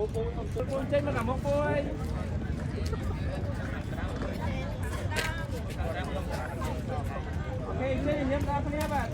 ចេញមកកាមុខពួយអូខេនេះញ៉ាំដល់គ្នាបាទ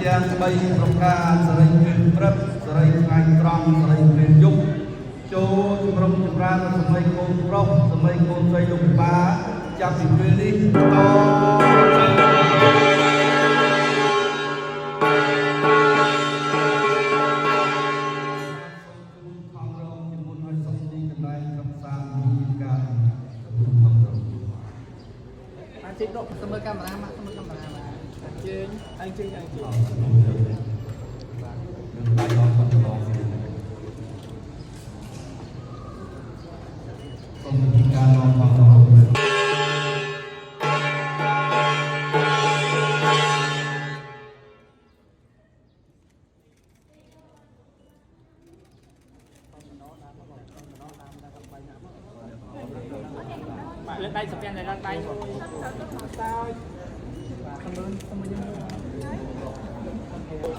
យ៉ាងបីប្រការសរិញព្រឹកសរិញថ្ងៃត្រង់សរិញពេលយប់ចូលជំរុំចម្រើនសម័យកូនប្រុសសម័យកូនស្រីលោកពិបាចាប់ពីពេលនេះមើលកាមេរ៉ាមកមើលកាមេរ៉ាមកជើងអញជើងដៃអត់គាត់ឡងសូមពីការឡងផងលើដៃសម្ពាំងនៅដៃ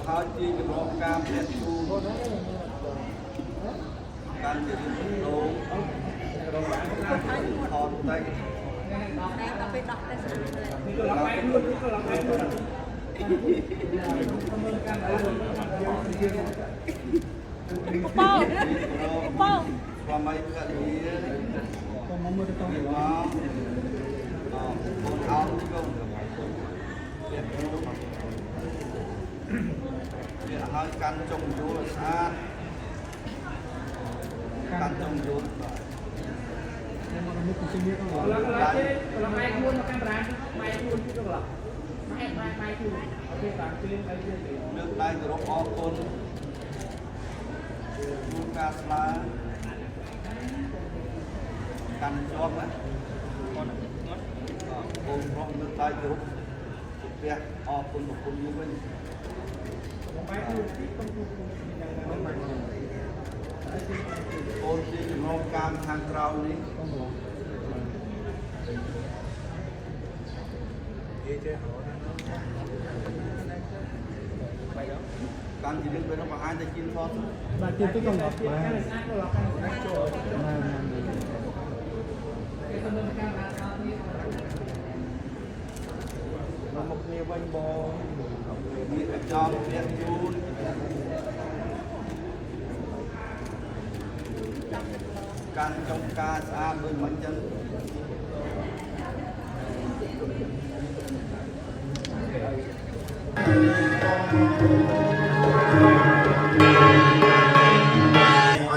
ហើយជាកម្រការផ្លែឈូការជាដូងថតតែដល់ពេលដោះតែស្រួលប៉ោqua mấy cái gì con mua được không con áo không việc hơi căn trồng chú là sát căn trồng chú nước đây từ lúc có con luôn ca lá căn chóp đấy con phong nước tay từ lúc việc con một con như vậy con đi nông cam hàng trào đi căn chỉ biết nó mà ai ta chín phốt bà tiên tôi còn ngọt mà một nhiều bánh bòมีจอมเรียนยูนการจงการสะอาดด้วยมันจังឲ្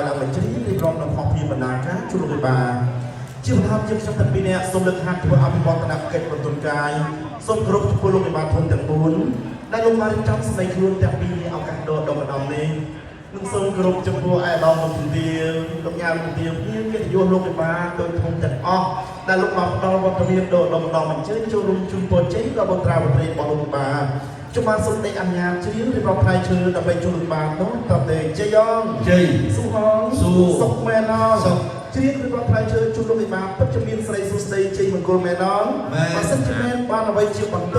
យឡើងបញ្ជ្រាបរៀបរាប់នៅខុសភាពបណ្ដាការជួបលោកបាជាប្រធានជាខ្ញុំទាំងពីរនាក់សូមលើកហាត់ធ្វើអភិវឌ្ឍនកិច្ចបន្ទន់កាយសូមគោរពចំពោះលោកបាធំទាំង4ដែលលោកបានរៀបចំស្ដីខ្លួនទាំងពីរឱកាសដ៏ដ៏ម្ដងនេះនឹងសូមគោរពចំពោះឯកឧត្តមលោកពន្ទាលោកញ៉ាំពន្ទាភ្ញៀវកិត្តិយសលោកបាដោយធំទាំងអស់ ដែលលោកមកដល់វត្តមានដូរដំណងអញ្ជើញចូលរួមជូនពរជ័យដល់បុត្រាបុត្រីរបស់លោកបាទខ្ញុំបានសូមដេញអញ្ញាតជ្រាបរៀបរាប់ផ្លែឈើដើម្បីជូនលោកបាទនោះតតែជ័យយ៉ងជ័យស៊ូហងសុកមែនអសុកជ្រាបរៀបរាប់ផ្លែឈើជូនលោកបាទពិតជាមានស្រីសុស្ដីជ័យមង្គលមែនអបើសិនជាមែនបានអ្វីជាបន្ត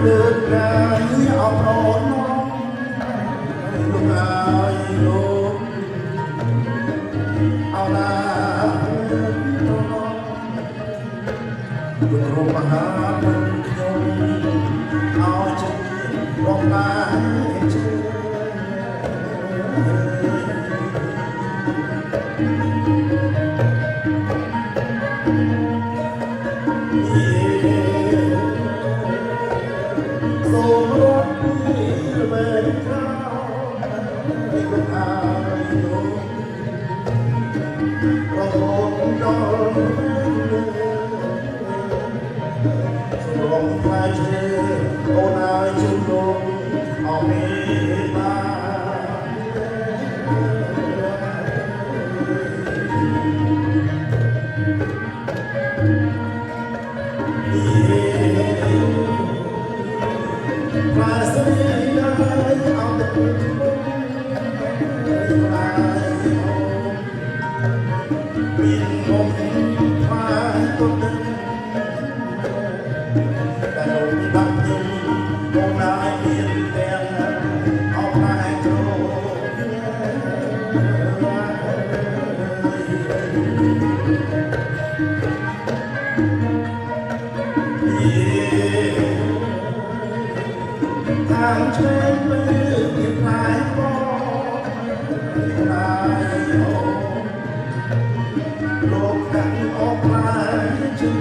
លើកណាយអបរនលោកអាយលោកអោណាលោករំមហាខ្ញុំអោចិត្តរំណាជឿអូនអើយជួបលោកអរមេតាប្រាស្រ័យអត់ទៅមានមុខផ្លាយទៅតែលោកបាក់ខ្ញុំអូនអើយមានទាំងអបណាយគ្រូខាងឆ្វេងពេលមានផ្លែបងផ្លែអូលោកដាក់អបផ្លែជឿ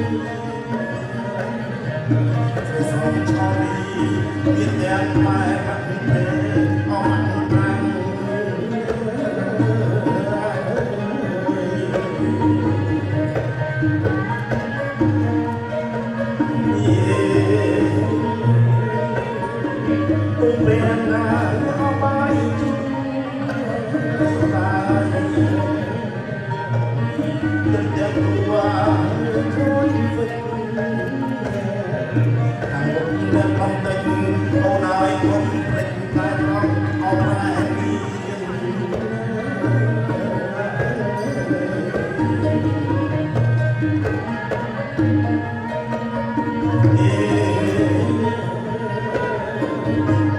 សំឆោរីមានទាំងម៉ែបាក់ពេលអមប្រាំងពុំមានណាអបាយជុំបាយទឹកទាំងរួជួយវិតខាងមុខអ្នកបំពេញអូនអើយកុំភ្លេចផ្លែត្រង់អបរ៉ែមី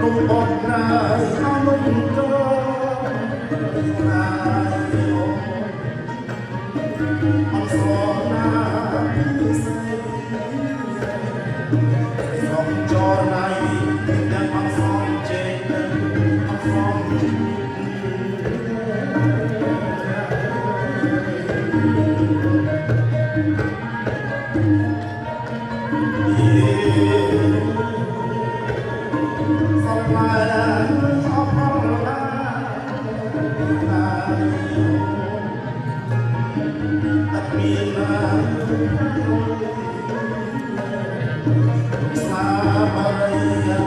គុំបោះណាយអមុំក៏ណាយអត់ស្គាល់ណាពីស្រីសំចរណៃទាំងអង្សំជេកអង្សំសំឡាអបអរឡាអត់មានណាស្លាបរិយា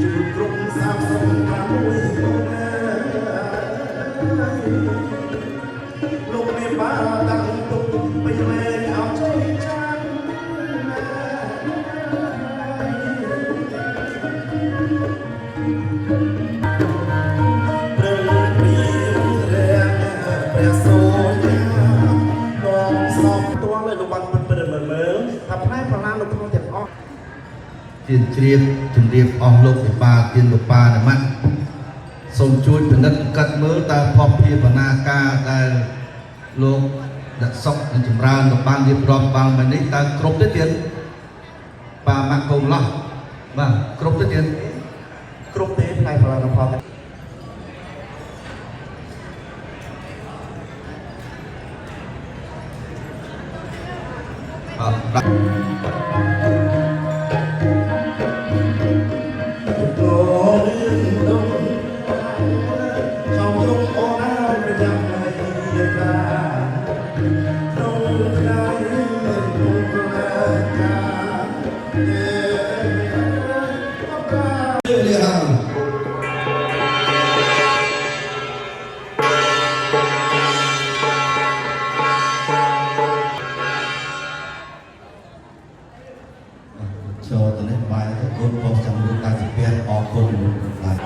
ជួបគ្រប់36លោកមានបានតាំងទុកពីលែងអោចៃចាំព្រឹងព្រៀងរាំងព្រះសូជាបងស្បផ្ទាល់ឲ្យលោកបានពិតៗមើលថាផ្នែកប្រឡានលោកក្នុងទាំងអស់ទៀនជ្រាបជំរាបអស់លោកពិបាទៀនលោកបាណាម៉ាត់សូមជួយពិនិត្យកាត់មើលតើភពភាពបណ្ណាការដែលលោកដាក់សុកនិងចម្រើនលោកបានរៀបរាប់បានមកនេះតើគ្រប់ទេទៀតបាម៉ាក់កុំឡោះបាទគ្រប់ទេទៀតគ្រប់ទេផ្នែកប្រឡានផលអ cho tới nay bài các cô có trong nước ta chỉ biết ở cùng lại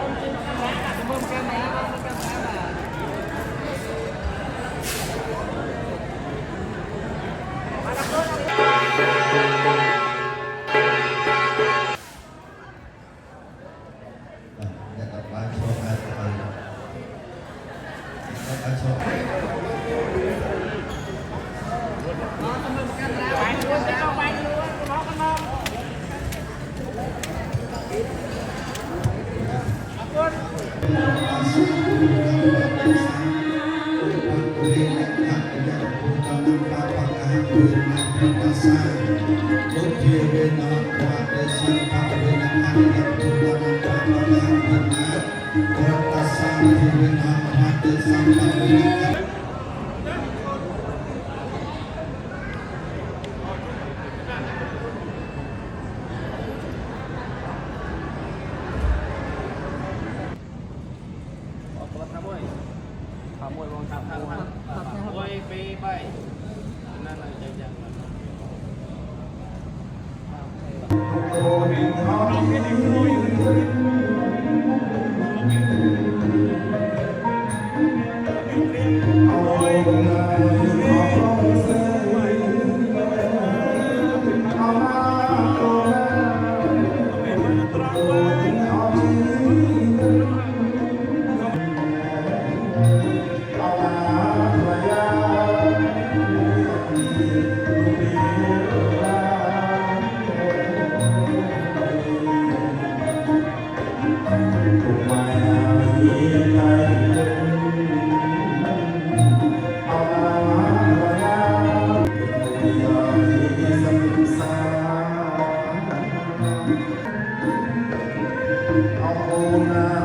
Oh,